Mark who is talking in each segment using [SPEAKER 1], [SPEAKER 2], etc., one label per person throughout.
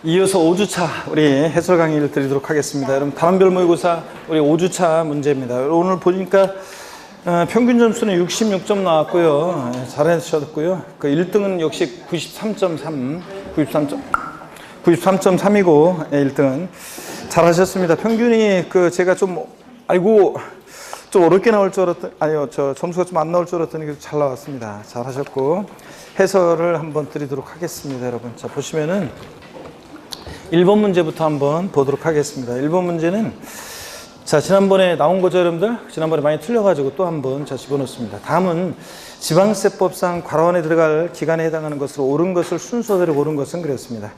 [SPEAKER 1] 이어서 5주차 우리 해설 강의를 드리도록 하겠습니다. 여러분, 단원별 모의고사 우리 5주차 문제입니다. 오늘 보니까 평균 점수는 66점 나왔고요. 잘하셨고요. 그 1등은 역시 93.3이고 1등은 잘하셨습니다. 평균이 제가 좀 어렵게 나올 줄 알았더니 점수가 좀 안 나올 줄 알았더니 잘 나왔습니다. 잘하셨고 해설을 한번 드리도록 하겠습니다. 여러분, 자 보시면은 1번 문제부터 한번 보도록 하겠습니다. 1번 문제는 자 지난번에 나온 거죠, 여러분들? 지난번에 많이 틀려가지고 또 한번 집어넣습니다. 다음은 지방세법상 과로원에 들어갈 기간에 해당하는 것으로 옳은 것을 순서대로 고른 것은 그랬습니다.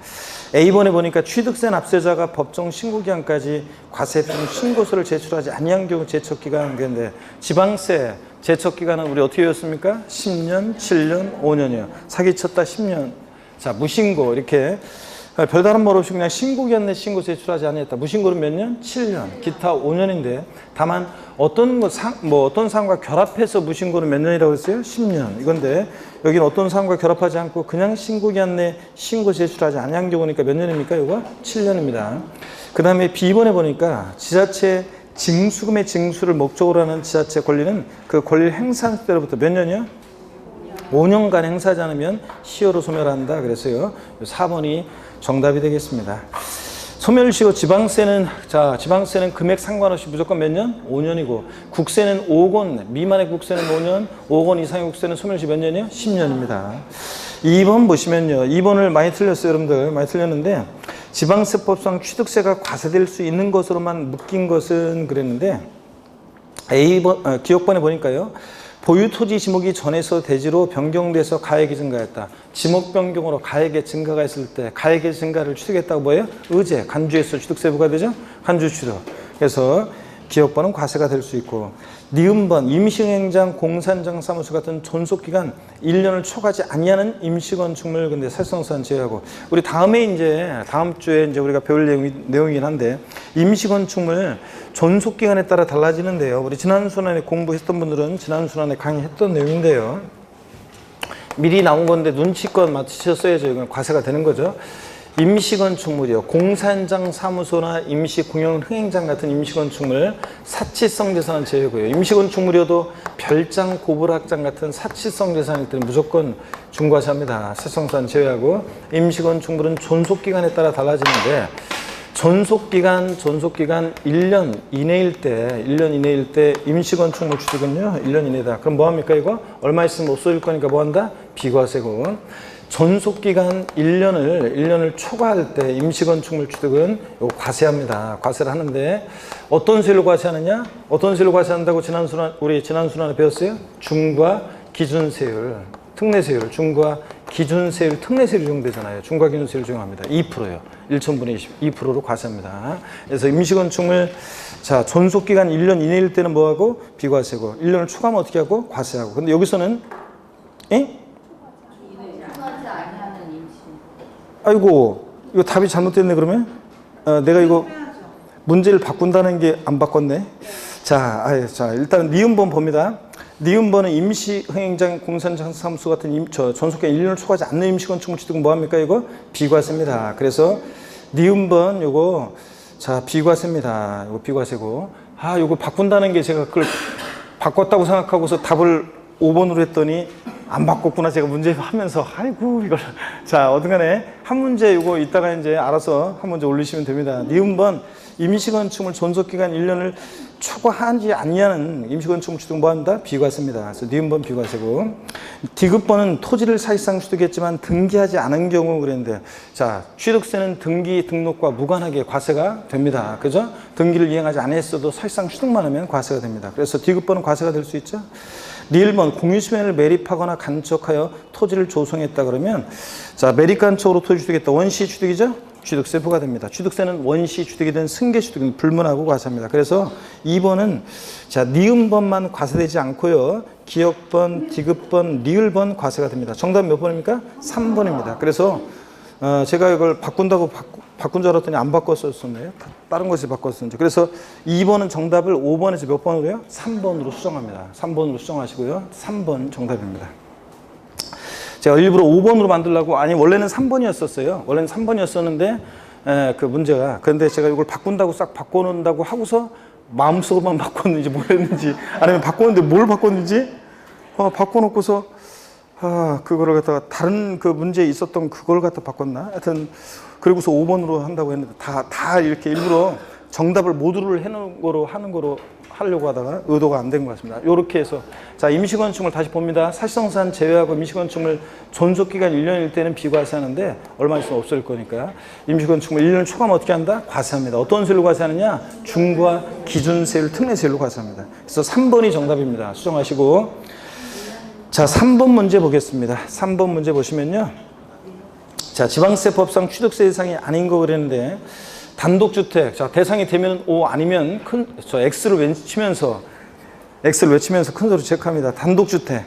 [SPEAKER 1] A번에 보니까 취득세 납세자가 법정 신고기한까지 과세품 신고서를 제출하지 아니한 경우 제척기간은 그런데 지방세 제척기간은 우리 어떻게 외웠습니까? 10년, 7년, 5년이요. 사기쳤다 10년. 자 무신고 이렇게 별다른 말 없이 그냥 신고기한 내 신고 제출하지 아니했다. 무신고는 몇 년? 7년. 기타 5년인데 다만 어떤 사항과 결합해서 무신고는 몇 년이라고 했어요? 10년. 이건데 여기는 어떤 사항과 결합하지 않고 그냥 신고기한 내 신고 제출하지 아니한 경우니까 몇 년입니까? 이거 7년입니다. 그 다음에 B번에 보니까 지자체 징수금의 징수를 목적으로 하는 지자체 권리는 그 권리를 행사할 때로부터 몇 년이요? 5년간 행사하지 않으면 시효로 소멸한다. 그래서요 4번이 정답이 되겠습니다. 소멸시효 지방세는 금액 상관없이 무조건 몇 년? 5년이고 국세는 5억 원 미만의 국세는 5년, 5억 원 이상의 국세는 소멸시 몇 년이요? 10년입니다. 2번 보시면요. 2번을 많이 틀렸어요, 여러분들. 많이 틀렸는데 지방세법상 취득세가 과세될 수 있는 것으로만 묶인 것은 그랬는데 A번 기억번에 보니까요. 보유 토지 지목이 전에서 대지로 변경돼서 가액이 증가했다. 지목 변경으로 가액의 증가가 있을 때 가액의 증가를 취득했다고 뭐예요? 의제, 간주에서 취득세 부과되죠? 간주 취득. 그래서 기억번은 과세가 될 수 있고 니은번 임시행장 공산장 사무소 같은 존속기간 1년을 초과하지 아니하는 임시건축물 근데 살성산 제외하고 우리 다음 주에 우리가 배울 내용이긴 한데 임시건축물 존속기간에 따라 달라지는데요. 우리 지난 순환에 공부했던 분들은 지난 순환에 강의했던 내용인데요. 미리 나온 건데 눈치껏 맞추셨어야죠. 이건 과세가 되는 거죠. 임시건축물이요. 공산장 사무소나 임시공영흥행장 같은 임시건축물 사치성 재산은 제외고요. 임시건축물이어도 별장, 고불학장 같은 사치성 재산일 때는 무조건 중과세합니다. 사치성산 제외하고 임시건축물은 존속기간에 따라 달라지는데 존속기간 1년 이내일 때 임시건축물 취득은요 1년 이내다. 그럼 뭐합니까 이거? 얼마 있으면 없어질 거니까 뭐한다? 비과세고 존속기간 1년을 초과할 때 임시건축물 취득은 과세합니다. 과세를 하는데 어떤 세율로 과세하느냐? 어떤 세율로 과세한다고 우리 지난 순환에 배웠어요? 중과 기준세율, 특례세율, 중과 기준세율, 특례세율이 적용되잖아요. 중과 기준세율 적용합니다. 2%요. 1,000분의 20, 2%로 과세합니다. 그래서 임시건축물 존속기간 1년 이내일 때는 뭐하고? 비과세고 1년을 초과하면 어떻게 하고? 과세하고. 근데 여기서는 아이고 이거 답이 잘못됐네. 그러면 내가 이거 문제를 바꾼다는 게 안 바꿨네. 자 일단 니은번 봅니다. 니은번은 임시흥행장 공산장 사무소 같은 존속기간 1년을 초과하지 않는 임시건축물 취득은 뭐합니까? 이거 비과세입니다. 그래서 니은번 요거 비과세입니다. 이거 비과세고 요거 바꾼다는 게 제가 그걸 바꿨다고 생각하고서 답을 5번으로 했더니 안 바꿨구나. 제가 문제 하면서 아이고 이걸 어쨌간에 한 문제 이거 이따가 알아서 한 문제 올리시면 됩니다. 니은번 임시건축물 존속기간 1년을 초과하지 아니하는 임시건축물 취득 뭐한다? 비과세입니다. 그래서 니은번 비과세고 디귿번은 토지를 사실상 취득했지만 등기하지 않은 경우 그랬는데 취득세는 등기 등록과 무관하게 과세가 됩니다. 그죠? 등기를 이행하지 않았어도 사실상 취득만 하면 과세가 됩니다. 그래서 디귿번은 과세가 될 수 있죠. 니을번 공유수면을 매립하거나 간척하여 토지를 조성했다 그러면 매립 간척으로 토지 취득했다. 원시 취득이죠? 취득세 부과됩니다. 취득세는 원시 취득이든 승계 취득이든 불문하고 과세합니다. 그래서 2번은 니은번만 과세되지 않고요. 기역번, 디귿번, 니을번 과세가 됩니다. 정답 몇 번입니까? 3번입니다. 그래서 제가 이걸 바꾼 줄 알았더니 안 바꿨었네요. 다른 것을 바꿨었는데. 그래서 2번은 정답을 5번에서 몇 번으로 해요? 3번으로 수정합니다. 3번으로 수정하시고요. 3번 정답입니다. 제가 일부러 5번으로 만들려고, 아니 원래는 3번이었었어요. 원래는 3번이었었는데 그 문제가, 그런데 제가 이걸 바꾼다고 싹 바꿔놓는다고 하고서 마음속으로만 바꿨는지 뭐랬는지, 아니면 바꿨는데 뭘 바꿨는지 바꿔놓고서 그거를 갖다가 다른 그 문제에 있었던 그걸 갖다 바꿨나? 하여튼 그리고서 5번으로 한다고 했는데 다 이렇게 일부러 정답을 모두를 해놓은 거로 하는 거로 하려고 하다가 의도가 안 된 것 같습니다. 이렇게 해서 자, 임시건축물 다시 봅니다. 사실상산 제외하고 임시건축물 존속기간 1년일 때는 비과세하는데 얼마 있으면 없을 거니까 임시건축물 1년 초과하면 어떻게 한다? 과세합니다. 어떤 세율로 과세하느냐? 중과 기준세율, 특례세율로 과세합니다. 그래서 3번이 정답입니다. 수정하시고, 자, 3번 문제 보겠습니다. 3번 문제 보시면요, 자, 지방세법상 취득세 대상이 아닌 거 그랬는데 단독주택, 자, 대상이 되면 O 아니면 X를 외치면서 큰 소리 체크합니다. 단독주택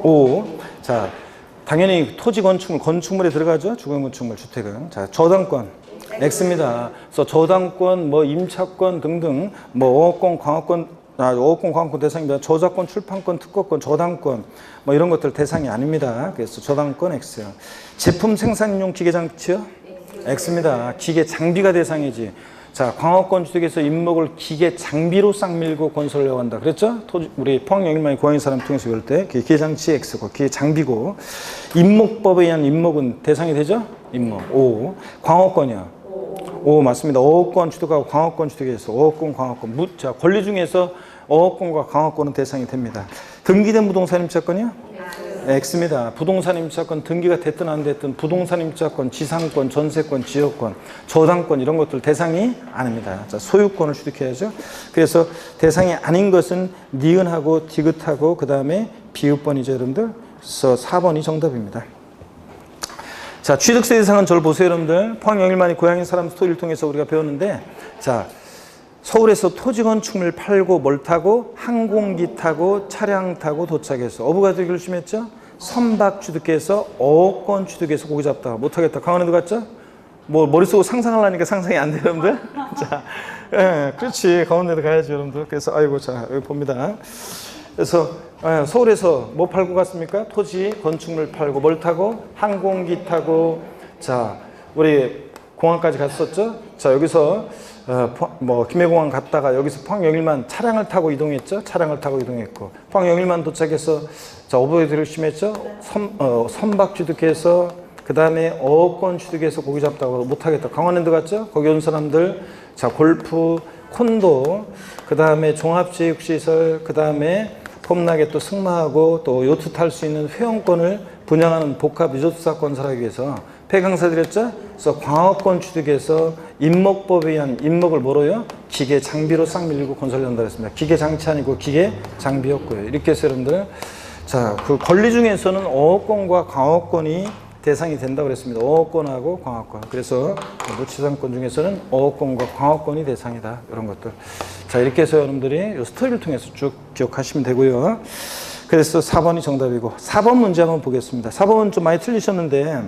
[SPEAKER 1] O. 자, 당연히 토지 건축물에 들어가죠. 주거건축물 주택은. 자, 저당권 X입니다. 그래서 저당권, 뭐 임차권 등등, 뭐 어업권, 광업권 대상입니다. 저작권, 출판권, 특허권, 저당권, 뭐 이런 것들 대상이 아닙니다. 그래서 저당권 X. 제품 생산용 기계장치요? X입니다. 기계 장비가 대상이지. 자, 광업권 주택에서 임목을 기계 장비로 싹 밀고 건설하려고 한다. 그랬죠? 우리 포항영일만이 고양이 사람 통해서 그럴 때 기계 장치 X고 기계 장비고, 임목법에 의한 임목은 대상이 되죠? 임목 O. 광업권이요. O 맞습니다. 어업권 주택하고 광업권 주택에서 어업권, 광업권. 자, 권리 중에서 어업권과 광업권은 대상이 됩니다. 등기된 부동산 임차권이요? X입니다. 부동산 임차권 등기가 됐든 안 됐든 부동산 임차권, 지상권, 전세권, 지역권, 저당권 이런 것들 대상이 아닙니다. 자, 소유권을 취득해야죠. 그래서 대상이 아닌 것은 니은하고 디귿하고 그 다음에 비읍번이죠, 여러분들. 그래서 4번이 정답입니다. 자, 취득세 대상은 저를 보세요, 여러분들. 포항영일만이 고양이 사람 스토리를 통해서 우리가 배웠는데, 자, 서울에서 토지 건축물 팔고 뭘 타고? 항공기 타고 차량 타고 도착해서 어부가 되기 결심했죠? 선박 취득해서 어권 취득해서 고기 잡다가 못하겠다. 강원에도 갔죠? 뭐 머릿속으로 상상하려니까 상상이 안 돼요, 여러분들. 자, 예, 그렇지. 강원에도 가야죠, 여러분들. 그래서 아이고, 자, 여기 봅니다. 그래서 서울에서 뭐 팔고 갔습니까? 토지 건축물 팔고 뭘 타고? 항공기 타고. 자, 우리 공항까지 갔었죠? 자, 여기서 뭐 김해공항 갔다가 여기서 포항영일만 차량을 타고 이동했죠. 차량을 타고 이동했고, 포항영일만 도착해서 자, 어부에 결심했죠. 선박 취득해서 그 다음에 어권 취득해서 고기 잡다가 못하겠다. 강원랜드 갔죠. 거기 온 사람들, 자, 골프, 콘도, 그 다음에 종합체육시설, 그 다음에 폼나게 또 승마하고 또 요트 탈 수 있는 회원권을 분양하는 복합 리조트사 건설하기 위해서 폐강사 드렸죠? 그래서 광업권 취득해서 임목법에 의한 임목을 뭐로요? 기계 장비로 싹 밀고 건설한다 그랬습니다. 기계 장치 아니고 기계 장비였고요. 이렇게 해서 여러분들, 자, 그 권리 중에서는 어업권과 광업권이 대상이 된다고 그랬습니다. 어업권하고 광업권. 그래서 노치상권 중에서는 어업권과 광업권이 대상이다. 이런 것들. 자, 이렇게 해서 여러분들이 이 스토리를 통해서 쭉 기억하시면 되고요. 그래서 4번이 정답이고, 4번 문제 한번 보겠습니다. 4번은 좀 많이 틀리셨는데,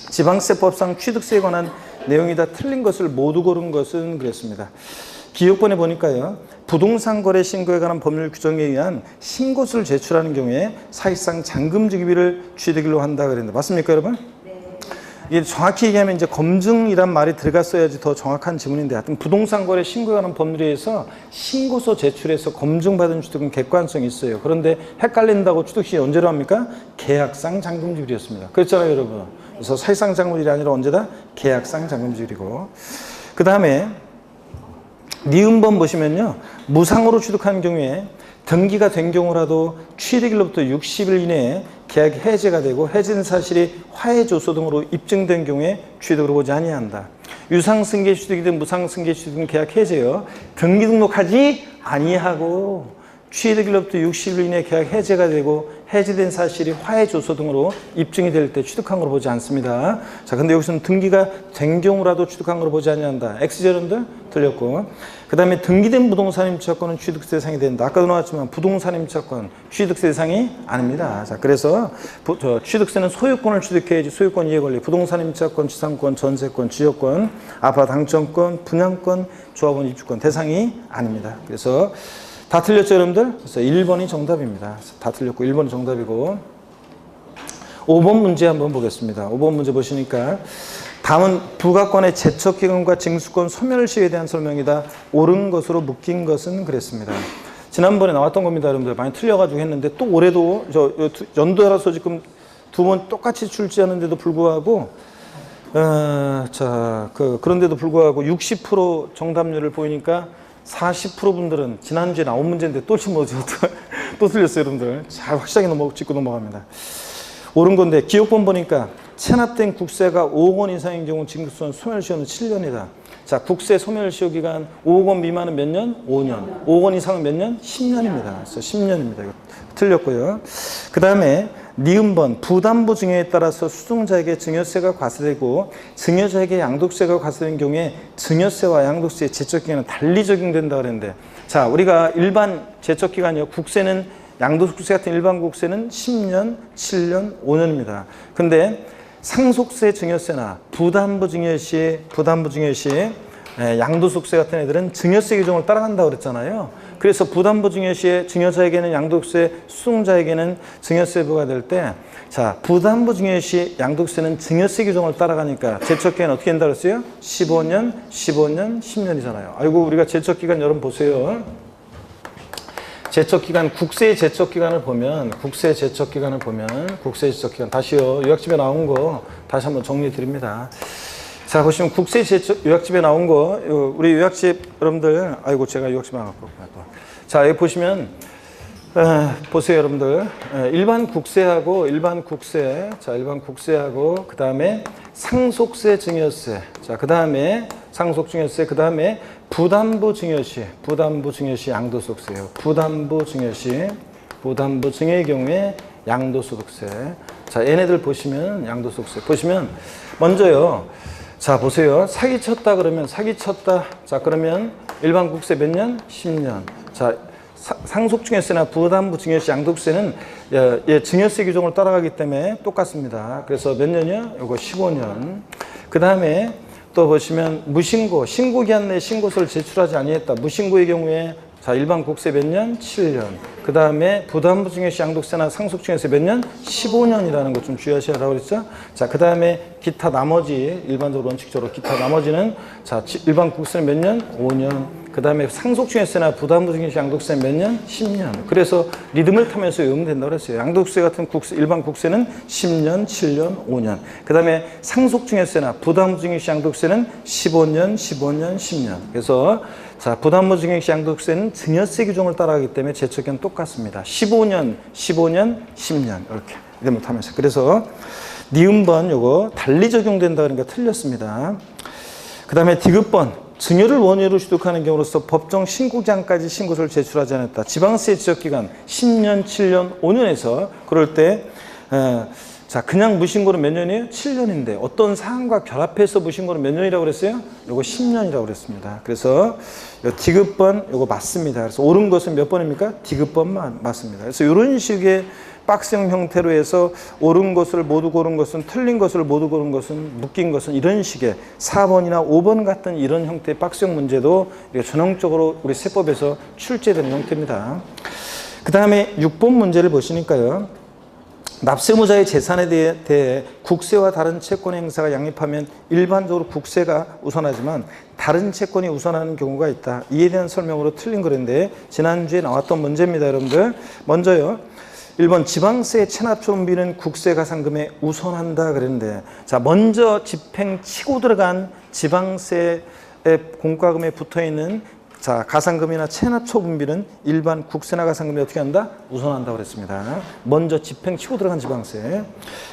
[SPEAKER 1] 지방세법상 취득세에 관한 내용이 다 틀린 것을 모두 고른 것은 그랬습니다. 기억본에 보니까요, 부동산 거래 신고에 관한 법률 규정에 의한 신고서를 제출하는 경우에 사실상 잔금지급비를 취득일로 한다 그랬는데 맞습니까, 여러분? 네. 이게 정확히 얘기하면 이제 검증이란 말이 들어갔어야지 더 정확한 지문인데, 하여튼 부동산 거래 신고에 관한 법률에 의해서 신고서 제출해서 검증받은 취득은 객관성이 있어요. 그런데 헷갈린다고 취득 시 언제로 합니까? 계약상 잔금지급이었습니다. 그렇잖아요, 여러분. 그래서 사실상 잔금지급이 아니라 언제다? 계약상 잔금지급이고, 그 다음에 니은번 보시면요, 무상으로 취득한 경우에 등기가 된 경우라도 취득일로부터 60일 이내에 계약이 해제가 되고 해제된 사실이 화해조서 등으로 입증된 경우에 취득으로 보지 아니한다. 유상승계 취득이든 무상승계 취득이든 계약 해제요, 등기 등록하지 아니하고 취득일로부터 60일 이내에 계약 해제가 되고 해제된 사실이 화해조서 등으로 입증이 될 때 취득한 걸로 보지 않습니다. 자, 근데 여기서는 등기가 된 경우라도 취득한 걸로 보지 아니한다. X죠, 여러분들? 틀렸고. 그 다음에 등기된 부동산 임차권은 취득세 대상이 된다. 아까도 나왔지만 부동산 임차권 취득세 대상이 아닙니다. 자, 그래서 취득세는 소유권을 취득해야지 소유권 이해 권리, 부동산 임차권, 지상권, 전세권, 지역권, 아파트 당첨권, 분양권, 조합원 입주권 대상이 아닙니다. 그래서 다 틀렸죠, 여러분들? 그래서 1번이 정답입니다. 다 틀렸고 1번이 정답이고, 5번 문제 한번 보겠습니다. 5번 문제 보시니까 다음은 부가권의 제척기간과 징수권 소멸시효에 대한 설명이다. 옳은 것으로 묶인 것은 그랬습니다. 지난번에 나왔던 겁니다. 여러분들 많이 틀려가지고 했는데 또 올해도 연도라서 지금 두 번 똑같이 출제하는데도 불구하고 그런데도 불구하고 60% 정답률을 보이니까 40% 분들은 지난주에 나온 문제인데 또 틀렸어요. 여러분들 잘 확실하게 짚고 넘어갑니다. 옳은 건데 기억본 보니까 체납된 국세가 5억 원 이상인 경우 징수권 소멸시효는 7년이다. 자, 국세 소멸시효 기간 5억 원 미만은 몇 년? 5년. 5억 원 이상은 몇 년? 10년입니다. 그래서 10년입니다. 이거 틀렸고요. 그 다음에 니은번 부담부 증여에 따라서 수증자에게 증여세가 과세되고 증여자에게 양도세가 과세된 경우에 증여세와 양도세의 제척기간은 달리 적용된다 그랬는데, 자, 우리가 일반 제척기간이요. 국세는 양도국세 같은 일반 국세는 10년, 7년, 5년입니다. 근데 상속세 증여세나 부담부 증여 시 양도소득세 같은 애들은 증여세 규정을 따라간다고 그랬잖아요. 그래서 부담부 증여 시에 증여자에게는 양도세, 수증자에게는 증여세 부과될 때, 자, 부담부 증여 시 양도세는 증여세 규정을 따라가니까 제척기간 어떻게 된다고 그랬어요? 15년, 15년, 10년이잖아요. 아이고, 우리가 제척기간 여러분 보세요. 제척기간, 국세의 제척기간을 보면, 다시요, 요약집에 나온 거 다시 한번 정리해 드립니다. 자, 보시면 국세 제척, 요약집에 나온 거, 우리 요약집 여러분들, 아이고, 제가 요약집 안 갖고 왔구나. 자, 여기 보시면, 보세요, 여러분들. 일반 국세하고, 그 다음에 상속세 증여세, 자, 그 다음에 상속 증여세, 그 다음에 부담부 증여시 양도소득세예요. 부담부 증여의 경우에 양도소득세. 자, 얘네들 보시면 양도소득세. 보시면 먼저요. 자, 보세요. 사기쳤다 그러면 자, 그러면 일반 국세 몇 년? 10년. 자, 상속 증여세나 부담부 증여시 양도세는 증여세 규정을 따라가기 때문에 똑같습니다. 그래서 몇 년이요? 요거 15년. 그 다음에 또 보시면 무신고, 신고기한 내에 신고서를 제출하지 아니했다. 무신고의 경우에 자, 일반 국세 몇 년? 7년. 그 다음에 부담부 증여시 양도세나 상속 증여세 몇 년? 15년이라는 것 좀 주의하시라고 그랬죠? 자, 그 다음에 기타 나머지, 일반적으로 원칙적으로 기타 나머지는 자, 일반 국세는 몇 년? 5년. 그 다음에 상속 증여세나 부담부 증여시 양도세는 몇 년? 10년. 그래서 리듬을 타면서 외우면 된다고 그랬어요. 양도세 같은 국세, 일반 국세는 10년, 7년, 5년. 그 다음에 상속 증여세나 부담부 증여시 양도세는 15년, 10년. 그래서 자, 부담부 증여시 양도세는 증여세 규정을 따라가기 때문에 제척기간 똑같습니다. 15년, 10년. 이렇게 리듬을 타면서. 그래서 니은번 요거 달리 적용된다 그러니까 틀렸습니다. 그 다음에 디귿번 증여를 원유로 취득하는 경우로서 법정 신고장까지 신고서를 제출하지 않았다. 지방세 지적기간 10년, 7년, 5년에서 그럴 때 자, 그냥 무신고는 몇 년이에요? 7년인데 어떤 사항과 결합해서 무신고는 몇 년이라고 그랬어요? 요거 10년이라고 그랬습니다. 그래서 디귿번 요거 맞습니다. 그래서 옳은 것은 몇 번입니까? 디귿번만 맞습니다. 그래서 이런 식의 박스형 형태로 해서 옳은 것을 모두 고른 것은, 틀린 것을 모두 고른 것은, 묶인 것은, 이런 식의 4번이나 5번 같은 이런 형태의 박스형 문제도 전형적으로 우리 세법에서 출제되는 형태입니다. 그 다음에 6번 문제를 보시니까요. 납세무자의 재산에 대해 국세와 다른 채권 행사가 양립하면 일반적으로 국세가 우선하지만 다른 채권이 우선하는 경우가 있다. 이에 대한 설명으로 틀린 거인데 지난주에 나왔던 문제입니다. 여러분들. 먼저요. 1번 지방세 체납조원비는 국세 가산금에 우선한다 그랬는데, 자, 먼저 집행 치고 들어간 지방세 공과금에 붙어있는 자, 가산금이나 체납처분비는 일반 국세나 가산금이 어떻게 한다? 우선한다고 그랬습니다. 먼저 집행 치고 들어간 지방세.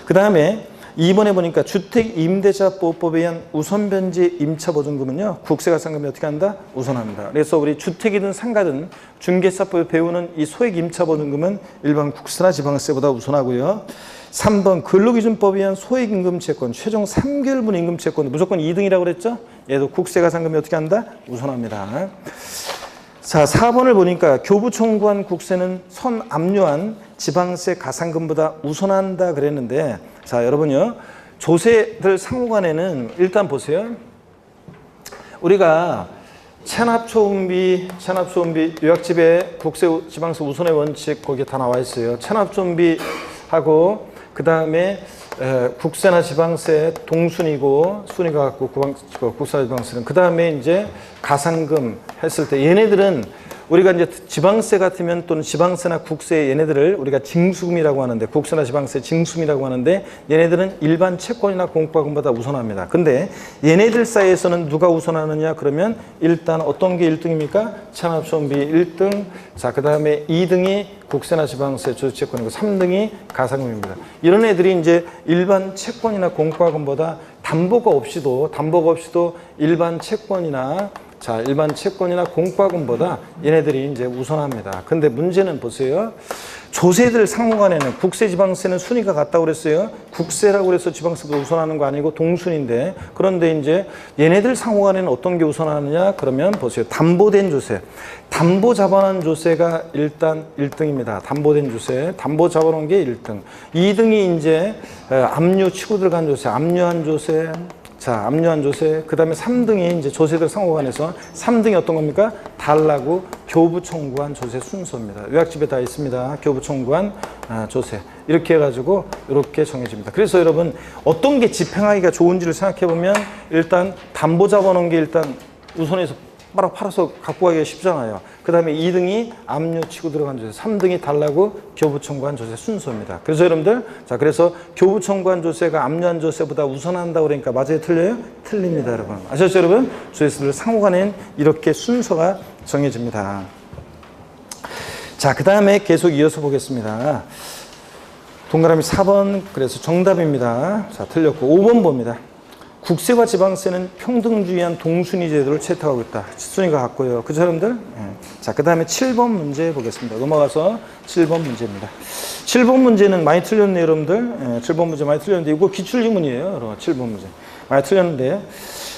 [SPEAKER 1] 그 다음에 2번에 보니까 주택임대차보호법에 의한 우선변제 임차보증금은요, 국세가산금이 어떻게 한다? 우선합니다. 그래서 우리 주택이든 상가든 중개사법에 배우는 이 소액임차보증금은 일반 국세나 지방세보다 우선하고요. 3번 근로기준법에 의한 소액임금 채권, 최종 3개월분 임금 채권 무조건 2등이라고 그랬죠? 얘도 국세가산금이 어떻게 한다? 우선합니다. 자, 4번을 보니까 교부 청구한 국세는 선 압류한 지방세 가산금보다 우선한다 그랬는데, 자, 여러분요, 조세들 상호간에는 일단 보세요. 우리가 체납조원비 요약집에 국세 지방세 우선의 원칙 거기에 다 나와 있어요. 체납조원비하고 그 다음에 국세나 지방세 동순이고 순위가 갖고 국세나 지방세는 그 다음에 이제 가상금 했을 때 얘네들은 우리가 이제 지방세 같으면 또는 지방세나 국세 얘네들을 우리가 징수금이라고 하는데 국세나 지방세 징수금이라고 하는데 얘네들은 일반 채권이나 공과금보다 우선합니다. 근데 얘네들 사이에서는 누가 우선하느냐 그러면 일단 어떤 게 1등입니까? 체납손비 1등, 자, 그 다음에 2등이 국세나 지방세 조세채권이고 3등이 가상금입니다. 이런 애들이 이제 일반 채권이나 공과금보다 담보가 없이도 일반 채권이나 일반 채권이나 공과금보다 얘네들이 이제 우선합니다. 근데 문제는 보세요. 조세들 상호간에는 국세, 지방세는 순위가 같다고 그랬어요. 국세라고 그래서 지방세도 우선하는 거 아니고 동순인데, 그런데 이제 얘네들 상호간에는 어떤 게 우선하느냐? 그러면 보세요. 담보된 조세. 담보 잡아놓은 조세가 일단 1등입니다. 담보된 조세. 담보 잡아놓은 게 1등. 2등이 이제 압류 치고 들어간 조세, 압류한 조세. 자, 압류한 조세. 그 다음에 3등이 이제 조세들 상호간에서 3등이 어떤 겁니까? 달라고 교부 청구한 조세 순서입니다. 요약집에 다 있습니다. 교부 청구한 조세. 이렇게 해가지고 이렇게 정해집니다. 그래서 여러분 어떤 게 집행하기가 좋은지를 생각해 보면 일단 담보 잡아놓은 게 일단 우선해서 바로 팔아서 갖고 가기가 쉽잖아요. 그 다음에 2등이 압류 치고 들어간 조세, 3등이 달라고 교부 청구한 조세 순서입니다. 그래서 여러분들, 자, 그래서 교부 청구한 조세가 압류한 조세보다 우선한다고 그러니까 맞아요? 틀려요? 틀립니다, 여러분. 아셨죠, 여러분? 조세들 상호간엔 이렇게 순서가 정해집니다. 자, 그 다음에 계속 이어서 보겠습니다. 동그라미 4번, 그래서 정답입니다. 자, 틀렸고 5번 봅니다. 국세와 지방세는 평등주의한 동순위 제도를 채택하고 있다. 순위가 같고요. 그죠, 여러분들? 네. 자, 그 다음에 7번 문제 보겠습니다. 넘어가서 7번 문제입니다. 7번 문제는 많이 틀렸네요, 여러분들. 네, 7번 문제 많이 틀렸는데, 이거 기출지문이에요, 여러분. 7번 문제. 많이 틀렸는데,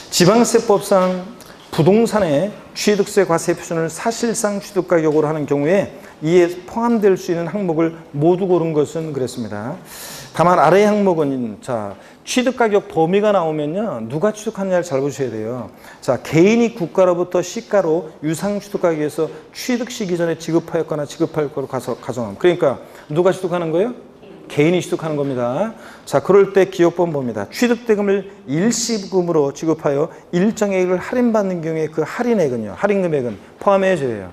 [SPEAKER 1] 지방세법상 부동산의 취득세 과세 표준을 사실상 취득가격으로 하는 경우에 이에 포함될 수 있는 항목을 모두 고른 것은 그랬습니다. 다만 아래 항목은 자, 취득가격 범위가 나오면요, 누가 취득하느냐를 잘 보셔야 돼요. 자, 개인이 국가로부터 시가로 유상 취득가격에서 취득 시기 전에 지급하였거나 지급할 거로 가정함. 그러니까 누가 취득하는 거예요? 개인이 취득하는 겁니다. 자, 그럴 때 기억번 봅니다. 취득대금을 일시금으로 지급하여 일정액을 할인받는 경우에 그 할인액은요, 할인 금액은 포함해져요.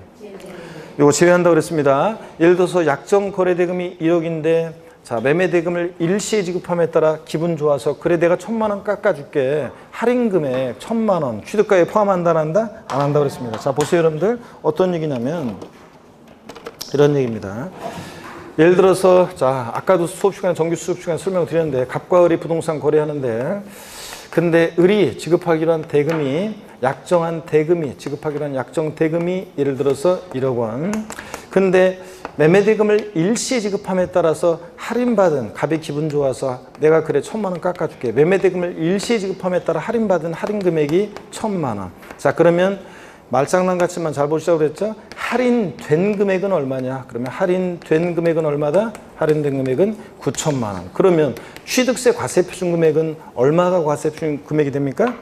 [SPEAKER 1] 요거 제외한다고 그랬습니다. 예를 들어서 약정 거래대금이 1억인데 자, 매매대금을 일시에 지급함에 따라 기분 좋아서 그래 내가 1,000만 원 깎아줄게. 할인 금액 1,000만 원 취득가에 포함한다 안 한다? 안 한다고 그랬습니다. 자, 보세요, 여러분들. 어떤 얘기냐면 이런 얘기입니다. 예를 들어서 자, 아까도 수업 시간에 정규 수업 시간에 설명드렸는데 갑과 을이 부동산 거래하는데 근데 을이 지급하기로 한 대금이 약정한 대금이 지급하기로 한 약정 대금이 예를 들어서 1억 원. 근데 매매대금을 일시에 지급함에 따라서 할인받은 갑이 기분 좋아서 내가 그래 1,000만 원 깎아줄게. 매매대금을 일시에 지급함에 따라 할인받은 할인 금액이 1,000만 원. 자, 그러면 말장난 같지만 잘 보시라고 그랬죠? 할인된 금액은 얼마냐? 그러면 할인된 금액은 얼마다? 할인된 금액은 9,000만 원. 그러면 취득세 과세 표준 금액은 얼마가 과세 표준 금액이 됩니까?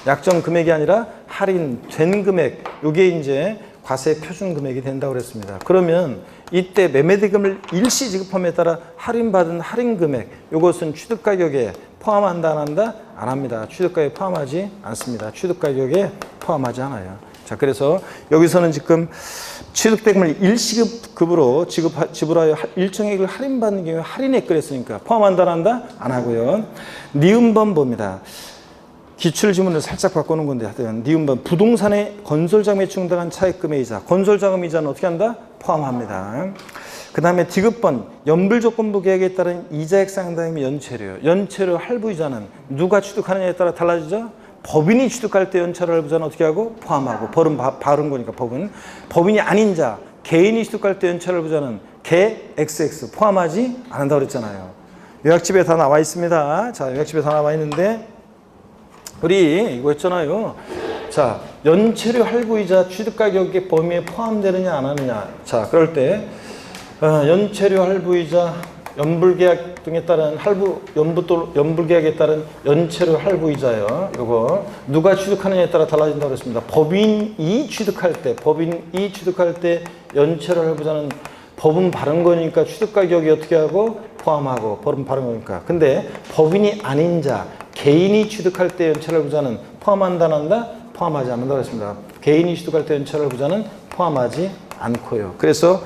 [SPEAKER 1] 약정 금액이 아니라 할인된 금액. 이게 이제 과세 표준 금액이 된다고 그랬습니다. 그러면 이때 매매대금을 일시 지급함에 따라 할인받은 할인 금액, 이것은 취득가격에 포함한다 안 한다? 안 합니다. 취득가격에 포함하지 않습니다. 취득가격에 포함하지 않아요. 자, 그래서 여기서는 지금 취득대금을 일시급으로 지불하여 일정액을 할인받는 경우에 할인액 그랬으니까 포함한다 안 한다? 안 하고요. 니은번 봅니다. 기출지문을 살짝 바꾸는 건데 하여튼 니은번 부동산의 건설자금에 충당한 차입금의 이자, 건설자금 이자는 어떻게 한다? 포함합니다. 그 다음에 디귿번 연불조건부 계약에 따른 이자액 상당히 연체료, 연체료 할부이자는 누가 취득하느냐에 따라 달라지죠? 법인이 취득할 때 연체료 할부자는 어떻게 하고? 포함하고. 법은 바른 거니까 법은. 법인이 아닌 자, 개인이 취득할 때 연체료 할부자는 개 XX 포함하지 않는다고 그랬잖아요. 요약집에 다 나와 있습니다. 자, 요약집에 다 나와 있는데 우리 이거 했잖아요. 자, 연체료 할부이자 취득가격의 범위에 포함되느냐 안 하느냐. 자, 그럴 때 연체료 할부이자 연불계약 등에 따른 연불계약에 따른 연체료 할부이자요. 이거 누가 취득하느냐에 따라 달라진다고 그랬습니다. 법인이 취득할 때 연체료 할부자는 법은 바른 거니까 취득 가격이 어떻게 하고 포함하고 법은 바른 거니까. 근데 법인이 아닌 자, 개인이 취득할 때 연체할 부자는 포함한다, 안 한다? 포함하지 않는다고 했습니다. 개인이 취득할 때 연체할 부자는 포함하지 않고요. 그래서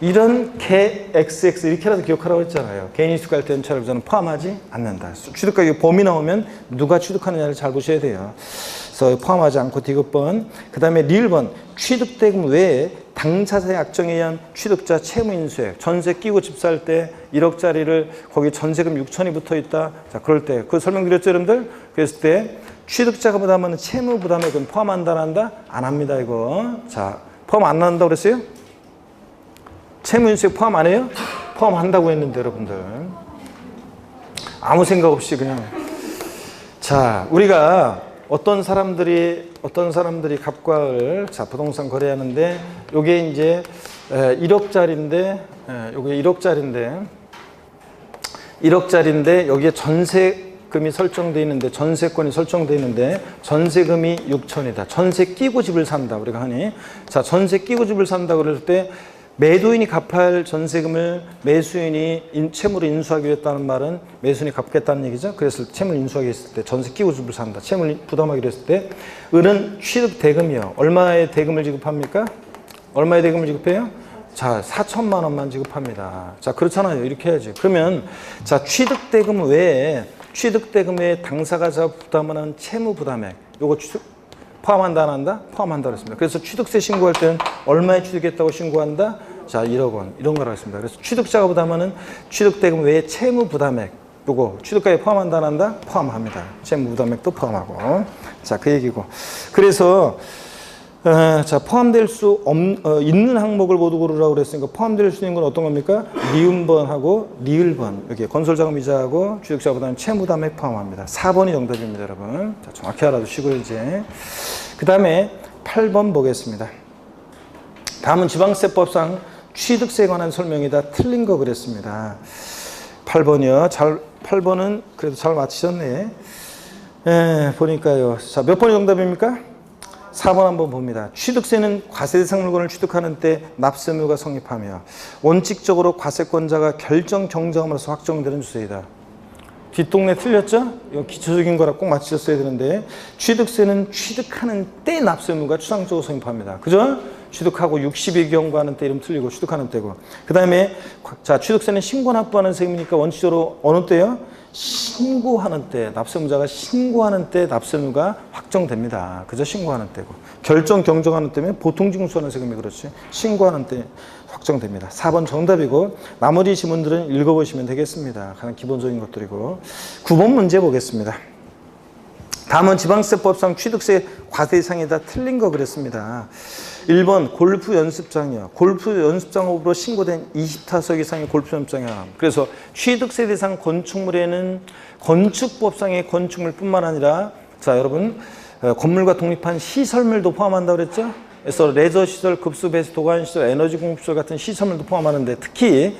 [SPEAKER 1] 이런 개 XX 이렇게라도 기억하라고 했잖아요. 개인이 취득할 때 연체할 부자는 포함하지 않는다. 취득 가격 범위 나오면 누가 취득하느냐를 잘 보셔야 돼요. 그래서 포함하지 않고 디귿번. 그 다음에 리을번. 취득대금 외에 당사자의 악정에 의한 취득자 채무인수액. 전세 끼고 집 살 때 1억짜리를 거기 전세금 6천이 붙어 있다. 자, 그럴 때 그 설명드렸죠, 여러분들? 그랬을 때 취득자가 부담하는 채무 부담액은 포함한다, 안 한다? 안 합니다, 이거. 자, 포함 안 한다고 그랬어요? 채무인수액 포함 안 해요? 포함한다고 했는데, 여러분들. 아무 생각 없이 그냥. 자, 우리가 어떤 사람들이 갑과을, 자, 부동산 거래하는데, 요게 이제 1억짜리인데, 요게 1억짜리인데, 여기에 전세금이 설정되어 있는데, 전세권이 설정되어 있는데, 전세금이 6천이다. 전세 끼고 집을 산다, 우리가 하니. 자, 전세 끼고 집을 산다 그럴 때, 매도인이 갚아야 전세금을 매수인이 채무로 인수하기로 했다는 말은 매수인이 갚겠다는 얘기죠. 그래서 채무를 인수하기 했을 때 전세 끼고 집을 산다. 채무를 부담하기로 했을 때 은은 취득 대금이요. 얼마의 대금을 지급합니까? 얼마의 대금을 지급해요? 자, 4천만 원만 지급합니다. 자, 그렇잖아요. 이렇게 해야지. 그러면 자, 취득 대금 외에 당사자가 부담하는 채무 부담액 요거 포함한다, 안 한다? 포함한다 그랬습니다. 그래서 취득세 신고할 때는 얼마에 취득했다고 신고한다? 자, 1억 원. 이런 거라고 했습니다. 그래서 취득자가 부담하는 취득대금 외에 채무 부담액. 요거 취득가에 포함한다, 안 한다? 포함합니다. 채무 부담액도 포함하고. 자, 그 얘기고. 그래서, 자, 포함될 수 있는 항목을 모두 고르라고 그랬으니까 포함될 수 있는 건 어떤 겁니까? 미음번하고 리을번. 이렇게 건설자금이자하고 취득자 부담 채무담액 포함합니다. 4번이 정답입니다, 여러분. 자, 정확히 알아두시고 이제. 그 다음에 8번 보겠습니다. 다음은 지방세법상 취득세에 관한 설명이다. 틀린 거 그랬습니다. 8번이요. 8번은 그래도 잘 맞히셨네. 보니까요. 자, 몇 번이 정답입니까? 4번 한번 봅니다. 취득세는 과세대상 물건을 취득하는 때 납세의무가 성립하며 원칙적으로 과세권자가 결정 경정함으로써 확정되는 주세이다. 뒷동네 틀렸죠? 이거 기초적인 거라 꼭 맞추셨어야 되는데 취득세는 취득하는 때 납세의무가 추상적으로 성립합니다. 그죠? 취득하고 60일 경과하는 때 이름 틀리고 취득하는 때고. 그 다음에 자, 취득세는 신고 납부하는 세금이니까 원칙적으로 어느 때요? 신고하는 때, 납세의무자가 신고하는 때 납세의무가 확정됩니다. 그죠? 신고하는 때고. 결정 경정하는 때면 보통 징수하는 세금이 그렇지. 신고하는 때 확정됩니다. 4번 정답이고 나머지 지문들은 읽어보시면 되겠습니다. 가장 기본적인 것들이고. 9번 문제 보겠습니다. 다음은 지방세법상 취득세 과세상에다 틀린 거 그랬습니다. 1번 골프 연습장이요. 골프 연습장으로 신고된 20타석 이상의 골프 연습장이 하나. 그래서 취득세 대상 건축물에는 건축법상의 건축물뿐만 아니라 자, 여러분 건물과 독립한 시설물도 포함한다고 그랬죠? 그래서 레저시설, 급수배수, 도관시설, 에너지공급시설 같은 시설물도 포함하는데 특히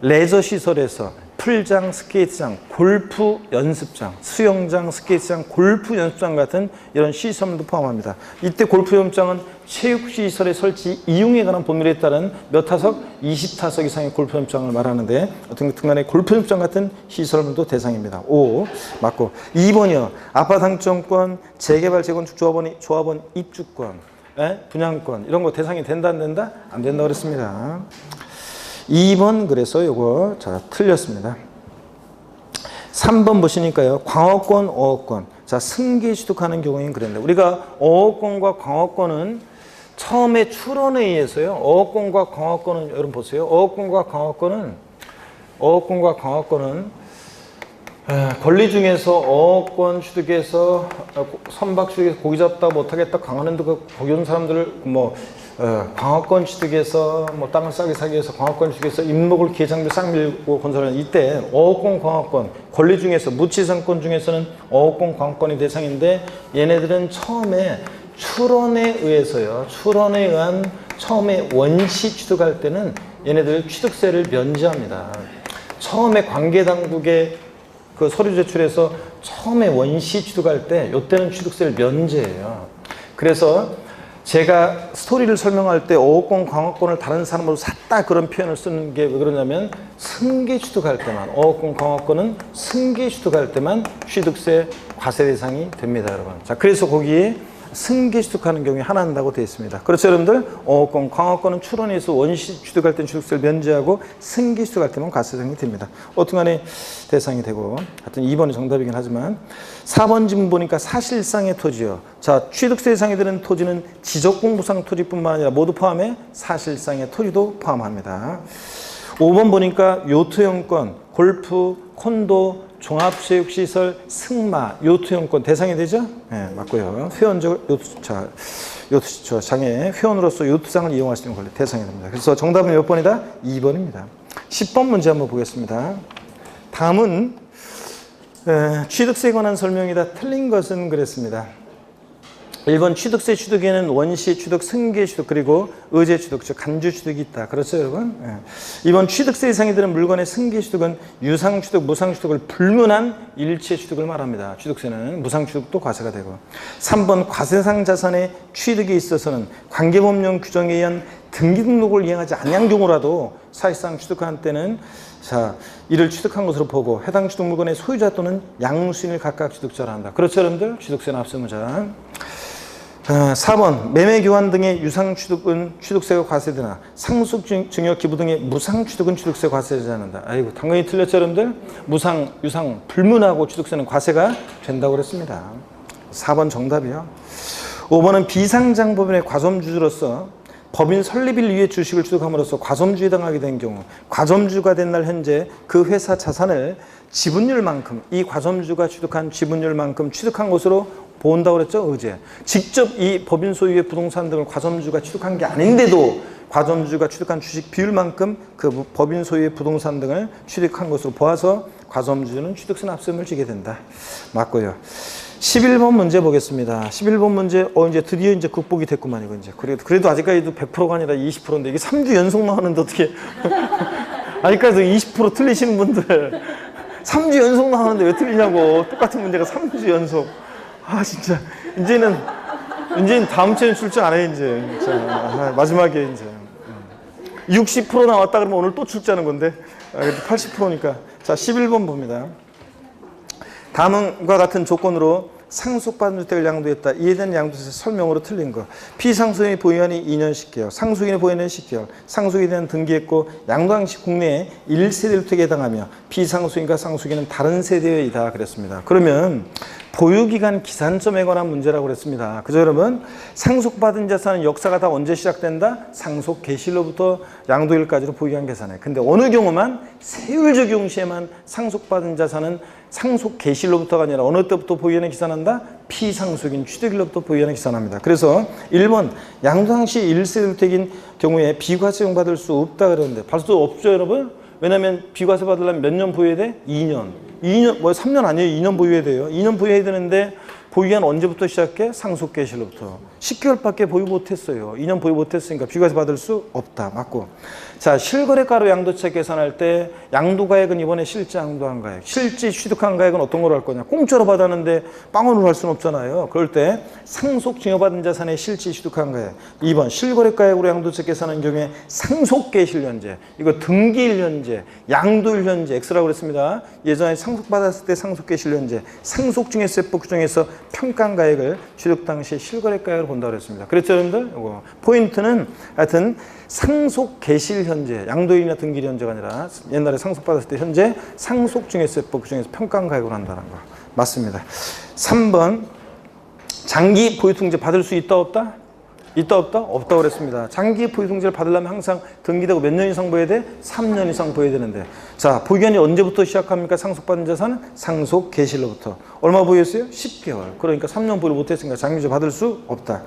[SPEAKER 1] 레저시설에서 풀장, 스케이트장, 골프 연습장, 수영장, 스케이트장, 골프 연습장 같은 이런 시설물도 포함합니다. 이때 골프 연습장은 체육시설의 설치 이용에 관한 법률에 따른 몇 타석? 20타석 이상의 골프 연습장을 말하는데 어떤 등간에 골프 연습장 같은 시설물도 대상입니다. 5. 맞고. 2번이요. 아파트 상권권, 재개발, 재건축 조합원 입주권, 분양권 이런 거 대상이 된다 안 된다? 안 된다 그랬습니다. 2번 그래서 요거 자 틀렸습니다. 3번 보시니까요. 광어권, 어업권. 자, 승계 취득하는 경우에는 그랬는데 우리가 어업권과 광어권은 처음에 출원에 의해서요. 어업권과 광어권은 여러분 보세요. 어업권과 광어권은 권리 중에서 어업권 취득해서 선박 취득해서 고기 잡다 못하겠다 강하는데 거기 온 사람들을 광어권 취득해서 땅을 싸게 사기 위해서 광어권 취득해서 임목을 기회장비 싹 밀고 건설하는 이때 어업권, 광어권 권리 중에서 무치상권 중에서는 어업권, 광어권이 대상인데 얘네들은 처음에 출원에 의한 처음에 원시 취득할 때는 얘네들 취득세를 면제합니다. 처음에 관계당국에 그 서류 제출해서 처음에 원시 취득할 때 이때는 취득세를 면제해요. 그래서 제가 스토리를 설명할 때 5억권, 광업권을 다른 사람으로 샀다 그런 표현을 쓰는 게 왜 그러냐면 승계 취득할 때만 5억권, 광업권은 승계 취득할 때만 취득세 과세 대상이 됩니다, 여러분. 자, 그래서 거기에 승계 취득하는 경우에 하나 한다고 되어 있습니다. 그렇죠, 여러분들? 5억권, 광업권은 출원해서 원시 취득할 때는 취득세를 면제하고 승계 취득할 때만 과세 대상이 됩니다. 어떻게간에 대상이 되고 하여튼 2번이 정답이긴 하지만 4번 지문 보니까 사실상의 토지요. 자, 취득세 대상이 되는 토지는 지적공부상 토지뿐만 아니라 모두 포함해 사실상의 토지도 포함합니다. 5번 보니까 요트용권, 골프, 콘도, 종합체육시설, 승마, 요트용권 대상이 되죠? 네, 맞고요. 회원적 요트 장애 회원으로서 요트장을 이용할 수 있는 권리 대상이 됩니다. 그래서 정답은 몇 번이다? 2번입니다. 10번 문제 한번 보겠습니다. 다음은 취득세에 관한 설명이다. 틀린 것은 그랬습니다. 1번 취득세 취득에는 원시 취득, 승계 취득, 그리고 의제 취득, 즉 간주 취득이 있다. 그렇죠, 여러분? 2번 취득세 대상이 되는 물건의 승계 취득은 유상 취득, 무상 취득을 불문한 일체 취득을 말합니다. 취득세는 무상 취득도 과세가 되고. 3번 과세상 자산의 취득에 있어서는 관계법령 규정에 의한 등기 등록을 이행하지 아니한 경우라도 사실상 취득한 때는 자, 이를 취득한 것으로 보고 해당 취득 물건의 소유자 또는 양수인을 각각 취득자라 한다. 그렇죠, 여러분들? 취득세는 앞세무자. 4번 매매 교환 등의 유상 취득은 취득세가 과세되나 상속 증여 기부 등의 무상 취득은 취득세 과세되지 않는다. 아이고, 당연히 틀렸죠, 여러분들? 무상, 유상 불문하고 취득세는 과세가 된다고 그랬습니다. 4번 정답이요. 5번은 비상장법인의 과점주주로서 법인 설립일 위해 주식을 취득함으로써 과점주에 해당하게 된 경우 과점주가 된 날 현재 그 회사 자산을 지분율만큼 이 과점주가 취득한 지분율만큼 취득한 것으로 본다고 그랬죠? 의제. 직접 이 법인 소유의 부동산 등을 과점주가 취득한 게 아닌데도 과점주가 취득한 주식 비율만큼 그 법인 소유의 부동산 등을 취득한 것으로 보아서 과점주는 취득세 납세금을 지게 된다. 맞고요. 11번 문제 보겠습니다. 11번 문제, 이제 드디어 이제 극복이 됐구만, 이거 이제. 그래도 아직까지도 100%가 아니라 20%인데 이게 3주 연속 나오는데 어떻게. 아직까지도 20% 틀리시는 분들. 3주 연속 나오는데 왜 틀리냐고. 똑같은 문제가 3주 연속. 아, 진짜. 이제는 다음 주에는 출제 안 해, 이제. 자, 마지막에 이제. 60% 나왔다 그러면 오늘 또 출제하는 건데. 80%니까. 자, 11번 봅니다. 다음과 같은 조건으로 상속받은 주택을 양도했다. 이에 대한 양도세 설명으로 틀린 거. 피상속인의 보유한이 2년 10개월, 상속인의 보유한이 10개월, 상속에 대한 등기했고 양도한 시 국내에 1세대 주택에 해당하며 피상속인과 상속인은 다른 세대이다 그랬습니다. 그러면 보유기간 기산점에 관한 문제라고 그랬습니다. 그죠, 여러분? 상속받은 자산은 역사가 다 언제 시작된다? 상속 개시일로부터 양도일까지로 보유기간 계산해. 근데 어느 경우만 세율 적용 시에만 상속받은 자산은 상속 개시일로부터가 아니라 어느 때부터 보유기간에 기산한다? 피상속인 취득일로부터 보유기간에 기산합니다. 그래서 1번 양도당 시 1세대 주택인 경우에 비과세용 받을 수 없다 그러는데 받을 수 없죠, 여러분? 왜냐면 비과세 받으려면 몇 년 보유해야 돼? 2년. 3년 아니에요. 2년 보유해야 돼요. 2년 보유해야 되는데 보유기간 언제부터 시작해? 상속 개시일로부터. 10개월밖에 보유 못했어요. 2년 보유 못했으니까 비과세 받을 수 없다. 맞고. 자, 실거래가로 양도세 계산할 때 양도가액은 이번에 실제 양도한 가액, 실제 취득한 가액은 어떤 걸로 할 거냐? 공짜로 받았는데 빵원으로 할 수는 없잖아요. 그럴 때 상속 증여받은 자산의 실제 취득한 가액. 2번 실거래가액으로 양도세 계산하는 경우에 상속개시일현재, 이거 등기일현재, 양도일현재 X라고 그랬습니다. 예전에 상속받았을 때 상속개시일현재, 상속증여세법 규정에서 평가한 가액을 취득 당시 실거래가액으로 본다고 그랬습니다. 그랬죠, 여러분들? 이거 포인트는 하여튼 상속 개시일 현재, 양도일이나 등기일 현재가 아니라 옛날에 상속받았을 때 현재 상속증여세법 규정에서 평가한 가액으로 한다는 거. 맞습니다. 3번 장기 보유통제 받을 수 있다 없다? 있다 없다? 없다고 그랬습니다. 장기 보유통제를 받으려면 항상 등기되고 몇 년 이상 보여야 돼? 3년 이상 보여야 되는데. 자, 보유기간이 언제부터 시작합니까? 상속받은 자산은 상속 개시일로부터. 얼마 보유했어요? 10개월. 그러니까 3년 보유 못했으니까 장기보유 받을 수 없다.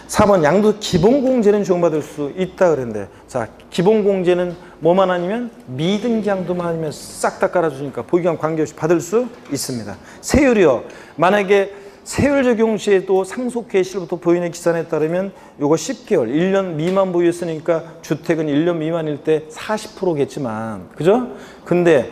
[SPEAKER 1] 4번 양도 기본공제는 적용받을 수 있다 그랬는데, 자, 기본공제는 뭐만 아니면 미등기 양도만 아니면 싹 다 깔아주니까 보유기간 관계없이 받을 수 있습니다. 세율이요. 만약에 세율 적용 시에도 상속 개시일부터 보유인의 기산에 따르면 요거 10개월, 1년 미만 보유했으니까 주택은 1년 미만일 때 40%겠지만, 그죠? 근데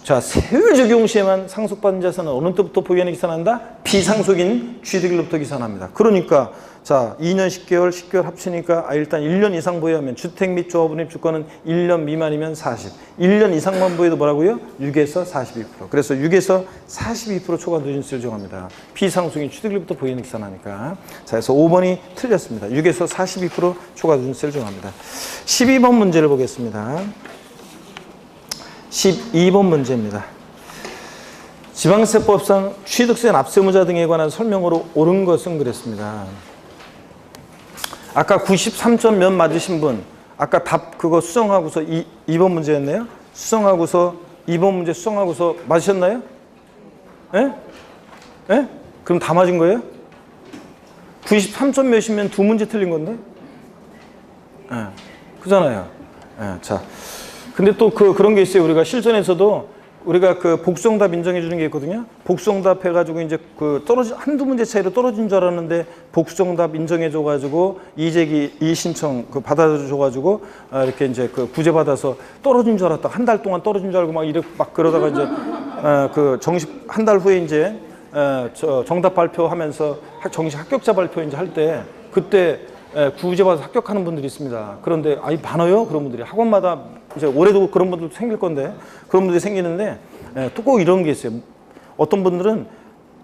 [SPEAKER 1] 자, 세율 적용 시에만 상속받은 자산은 어느 때부터 보유한에 기산한다? 비상속인 취득일로부터 기산합니다. 그러니까 자, 2년 10개월 합치니까 일단 1년 이상 보유하면 주택 및 조합원의 주권은 1년 미만이면 40. 1년 이상만 보유도 뭐라고요? 6에서 42%. 그래서 6에서 42% 초과 누진세를 정합니다. 비상속인 취득일로부터 보유한에 기산하니까. 자, 그래서 5번이 틀렸습니다. 6에서 42% 초과 누진세를 정합니다. 12번 문제를 보겠습니다. 12번 문제입니다. 지방세법상 취득세 납세무자 등에 관한 설명으로 옳은 것은 그랬습니다. 아까 93점 몇 맞으신 분, 아까 답 그거 수정하고서 2번 문제였네요. 수정하고서 2번 문제 수정하고서 맞으셨나요? 예? 예? 그럼 다 맞은 거예요? 93점 몇이면 두 문제 틀린 건데? 예. 그잖아요. 예. 자. 근데 또 그런 게 있어요. 우리가 실전에서도 우리가 그 복수응답 인정해 주는 게 있거든요. 복수응답 해가지고 이제 한두 문제 차이로 떨어진 줄 알았는데 복수응답 인정해 줘가지고 이의신청 받아줘가지고 이렇게 이제 그 구제 받아서 떨어진 줄 알았다. 한 달 동안 떨어진 줄 알고 막 그러다가 이제 정식 한 달 후에 이제 정답 발표하면서 정식 합격자 발표 이제 할 때 그때 구제받아서 합격하는 분들이 있습니다. 그런데 많아요. 그런 분들이 학원마다 이제 올해도 그런 분들도 생길 건데 그런 분들이 생기는데 또 꼭 이런 게 있어요. 어떤 분들은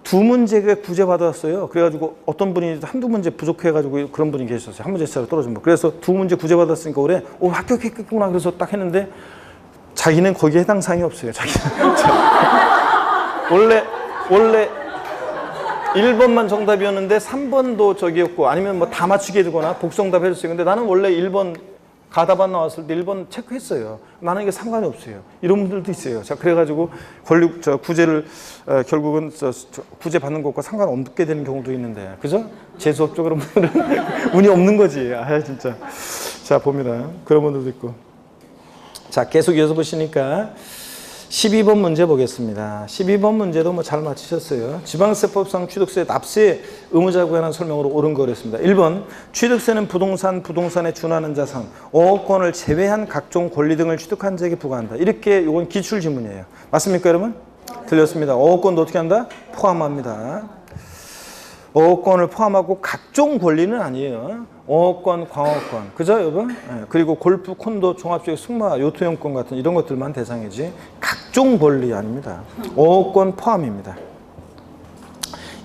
[SPEAKER 1] 두 문제가 구제받았어요. 그래가지고 어떤 분이 한두 문제 부족해가지고 그런 분이 계셨어요. 한 문제 차로 떨어진 분. 그래서 두 문제 구제받았으니까 올해 합격했겠구나. 그래서 딱 했는데 자기는 거기에 해당 사항이 없어요. 자기는 원래 1번만 정답이었는데 3번도 저기였고 아니면 뭐 다 맞추게 해주거나 복수응답 해줬어요. 근데 나는 원래 1번 가답안 나왔을 때 1번 체크했어요. 나는 이게 상관이 없어요. 이런 분들도 있어요. 자, 그래가지고 구제를 결국은 구제 받는 것과 상관없게 되는 경우도 있는데, 그죠? 재수없죠, 그런 분들은 운이 없는 거지. 진짜. 자, 봅니다. 그런 분들도 있고. 자, 계속 이어서 보시니까 12번 문제 보겠습니다. 12번 문제도 뭐 잘 맞히셨어요. 지방세법상 취득세 납세 의무자에 관한 설명으로 옳은 거였습니다. 1번 취득세는 부동산에 준하는 자산, 5억권을 제외한 각종 권리 등을 취득한 자에게 부과한다. 이렇게 이건 기출 지문이에요. 맞습니까, 여러분? 틀렸습니다. 5억권도 어떻게 한다? 포함합니다. 5억권을 포함하고 각종 권리는 아니에요. 5억권, 광어권. 그죠, 여러분? 네. 그리고 골프, 콘도, 종합주택, 승마, 요토용권 같은 이런 것들만 대상이지 각종 권리 아닙니다. 5억권 포함입니다.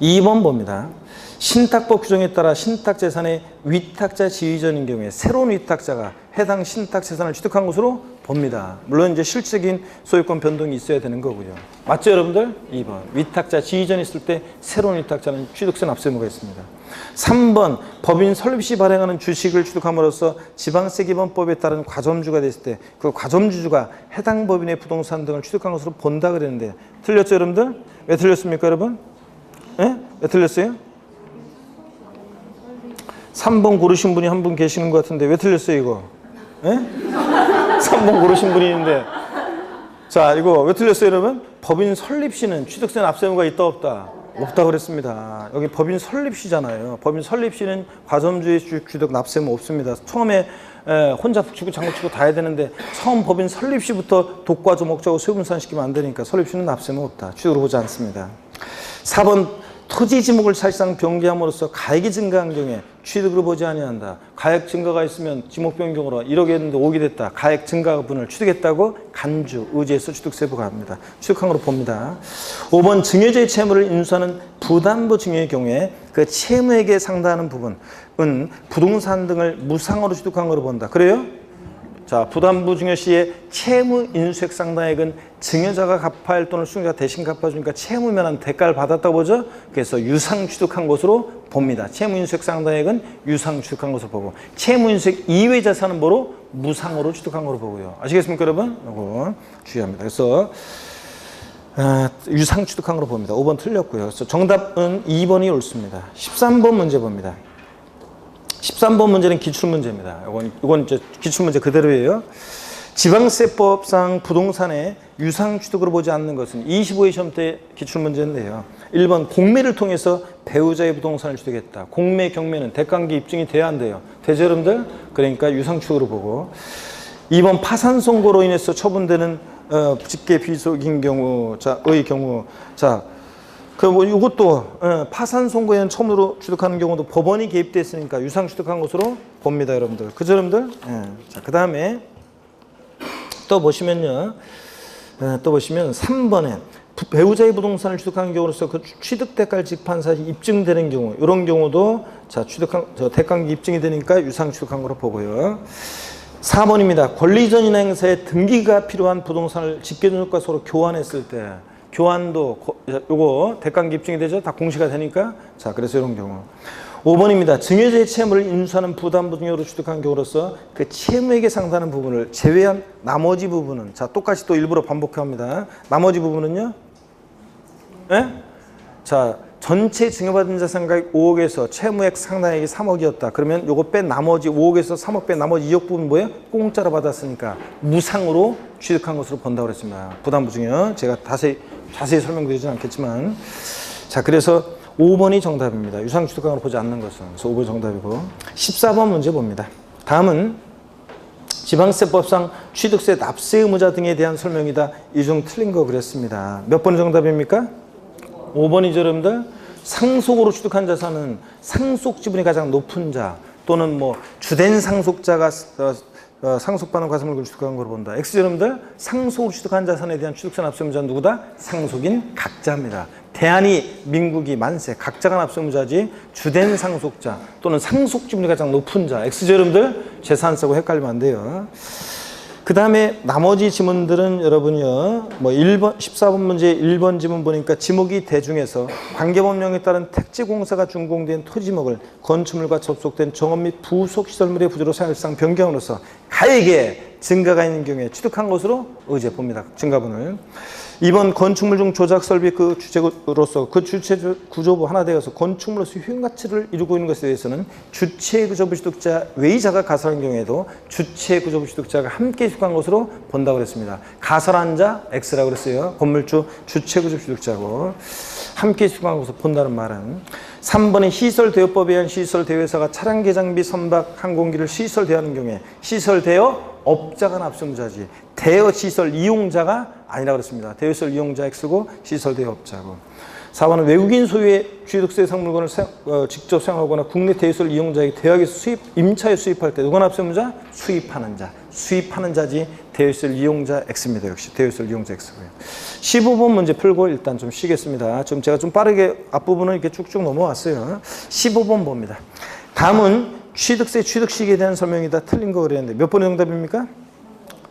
[SPEAKER 1] 2번 봅니다. 신탁법 규정에 따라 신탁재산의 위탁자 지위전인 경우에 새로운 위탁자가 해당 신탁재산을 취득한 것으로 봅니다. 물론 이제 실질적인 소유권 변동이 있어야 되는 거고요. 맞죠, 여러분들? 2번. 위탁자 지위전이 있을 때 새로운 위탁자는 취득세 납세 의무가 있습니다. 3번. 법인 설립 시 발행하는 주식을 취득함으로써 지방세 기본법에 따른 과점주가 됐을 때 그 과점주주가 해당 법인의 부동산 등을 취득한 것으로 본다 그랬는데 틀렸죠, 여러분들? 왜 틀렸습니까, 여러분? 예? 왜 틀렸어요? 3번 고르신 분이 한 분 계시는 것 같은데 왜 틀렸어요, 이거? 예? 3번 고르신 분이 있는데. 자, 이거 왜 틀렸어요, 여러분? 법인 설립 시는 취득세 납세 의무가 있다, 없다? 없다 그랬습니다. 여기 법인 설립 시잖아요. 법인 설립 시는 과점주의 취득 납세 의무 없습니다. 처음에 혼자 북치고 장구치고 다 해야 되는데 처음 법인 설립 시부터 독과점 목적으로 세분산시키면 안 되니까 설립 시는 납세 의무 없다. 취득으로 보지 않습니다. 4번 토지 지목을 사실상 변경함으로써 가액이 증가한 경우에 취득으로 보지 아니한다. 가액 증가가 있으면 지목 변경으로 1억이 했는데 5억이 됐다. 가액 증가분을 취득했다고 간주, 의지해서 취득세 부과합니다. 취득한 걸로 봅니다. 5번 증여자의 채무를 인수하는 부담부 증여의 경우에 그 채무액에 상당하는 부분은 부동산 등을 무상으로 취득한 걸로 본다. 그래요? 자, 부담부 증여 시에 채무 인수액 상당액은 증여자가 갚아야 할 돈을 수증자가 대신 갚아주니까 채무면한 대가를 받았다고 보죠. 그래서 유상 취득한 것으로 봅니다. 채무 인수액 상당액은 유상 취득한 것으로 보고 채무 인수액 이외 자산은 뭐로? 무상으로 취득한 것으로 보고요. 아시겠습니까, 여러분? 이거 주의합니다. 그래서 유상 취득한 것으로 봅니다. 5번 틀렸고요. 그래서 정답은 2번이 옳습니다. 13번 문제 봅니다. 13번 문제는 기출문제입니다. 이건 이제 기출문제 그대로예요. 지방세법상 부동산의 유상 취득으로 보지 않는 것은 25회 시험 때 기출문제인데요. 1번 공매를 통해서 배우자의 부동산을 취득했다. 공매, 경매는 대관계 입증이 돼야 한대요. 대저름들 그러니까 유상 취득으로 보고 2번 파산 선고로 인해서 처분되는 직계 비속인 경우, 의 경우, 뭐 이것도 파산 선고에 의한 처음으로 취득하는 경우도 법원이 개입됐으니까 유상 취득한 것으로 봅니다, 여러분들. 그죠, 여러분들? 자, 그 다음에 또 보시면요, 또 보시면 3번에 배우자의 부동산을 취득한 경우로서 그 취득 대가를 지급한 사실이 입증되는 경우, 이런 경우도 대가가 입증이 되니까 유상 취득한 거로 보고요. 4번입니다. 권리전이나 행사에 등기가 필요한 부동산을 직계존속과 서로 교환했을 때, 교환도 요거 대가가 입증이 되죠. 다 공시가 되니까. 자, 그래서 이런 경우. 5번입니다. 증여자의 채무를 인수하는 부담부 증여로 취득한 경우로서 그 채무액에 상당하는 부분을 제외한 나머지 부분은, 자, 똑같이 또 일부러 반복합니다. 나머지 부분은요? 예? 자, 전체 증여받은 자산가액 5억에서 채무액 상당액이 3억이었다. 그러면 요거 뺀 나머지 5억에서 3억 뺀 나머지 2억 부분 뭐예요? 공짜로 받았으니까 무상으로 취득한 것으로 본다고 그랬습니다. 부담부 증여. 제가 자세히 설명드리진 않겠지만. 자, 그래서 5번이 정답입니다. 유상 취득강으로 보지 않는 것은. 그래서 5번이 정답이고. 14번 문제 봅니다. 다음은 지방세법상 취득세 납세 의무자 등에 대한 설명이다. 이 중 틀린 거 그랬습니다. 몇 번이 정답입니까? 5번이죠, 여러분들. 상속으로 취득한 자산은 상속 지분이 가장 높은 자 또는 뭐 주된 상속자가 상속받는 과세물을 취득한 걸 본다. X 여러분들, 상속으로 취득한 자산에 대한 취득세 납세 의무자는 누구다? 상속인 각자입니다. 대한이 민국이 만세, 각자가 납세 의무자지 주된 상속자 또는 상속 지분이 가장 높은 자. X죠, 여러분들. 재산세고 헷갈리면 안 돼요. 그 다음에 나머지 지문들은 여러분이요, 뭐 1번, 14번 문제 1번 지문 보니까 지목이 대중에서 관계법령에 따른 택지공사가 준공된 토지목을 건축물과 접속된 정원 및 부속시설물의 부지로 사실상 변경으로서 가액에 증가가 있는 경우에 취득한 것으로 의제 봅니다. 증가분을. 2번 건축물 중 조작 설비 그 주체로서 그 주체 구조부 하나 되어서 건축물로서 효용가치를 이루고 있는 것에 대해서는 주체 구조부 취득자 외의자가 가설한 경우에도 주체 구조부 취득자가 함께 취득한 것으로 본다고 그랬습니다. 가설한 자 X라고 그랬어요. 건물주 주체 구조부 취득자고 함께 취득한 것으로 본다는 말은 3번의 시설대여법에 의한 시설대여회사가 차량 개장비 선박 항공기를 시설대여하는 경우에 시설대여 업자가 납세 의무자지 대여 시설 이용자가 아니라고 그랬습니다. 대여 시설 이용자 X고 시설 대여 업자고. 4번은 외국인 소유의 취득세 상물건을 직접 사용하거나 국내 대여 시설 이용자에게 대여에서 임차에 수입할 때 누가 납세 의무자? 수입하는 자. 수입하는 자지 대여 시설 이용자 X입니다. 역시 대여 시설 이용자 X고요. 15번 문제 풀고 일단 좀 쉬겠습니다. 제가 좀 빠르게 앞부분을 이렇게 쭉쭉 넘어왔어요. 15번 봅니다. 다음은 취득세 취득 시기에 대한 설명이다. 틀린 거 그랬는데 몇 번의 정답입니까?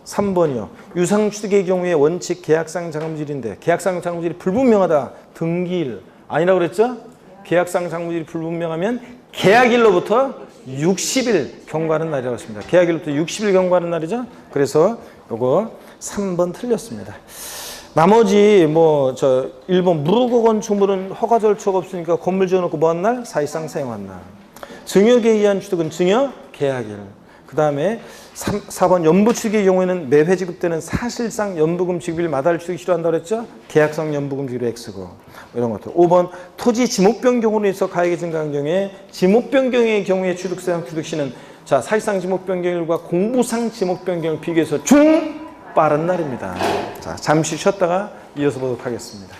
[SPEAKER 1] 3번이요. 유상취득의 경우에 원칙 계약상 장부질인데 계약상 장부질이 불분명하다. 등기일 아니라고 그랬죠? 계약상 장부질이 불분명하면 계약일로부터 60일 경과하는 날이라고 했습니다. 계약일로부터 60일 경과하는 날이죠? 그래서 요거 3번 틀렸습니다. 나머지 1번 무르고 건축물은 허가 절차가 없으니까 건물 지어놓고 뭐한 날? 사실상 사용한 날. 증여계에 의한 취득은 증여 계약일. 그 다음에 4번 연부취득의 경우에는 매회 지급되는 사실상 연부금 지급일 마다를 취득이 싫어한다고 그랬죠? 계약상 연부금 지급이 X고 이런 것들. 5번 토지 지목 변경으로 해서 가액이 증가한 경우에 지목 변경의 경우에 취득세랑 취득시는 자 사실상 지목 변경일과 공부상 지목 변경을 비교해서 빠른 날입니다. 자 잠시 쉬었다가 이어서 보도록 하겠습니다.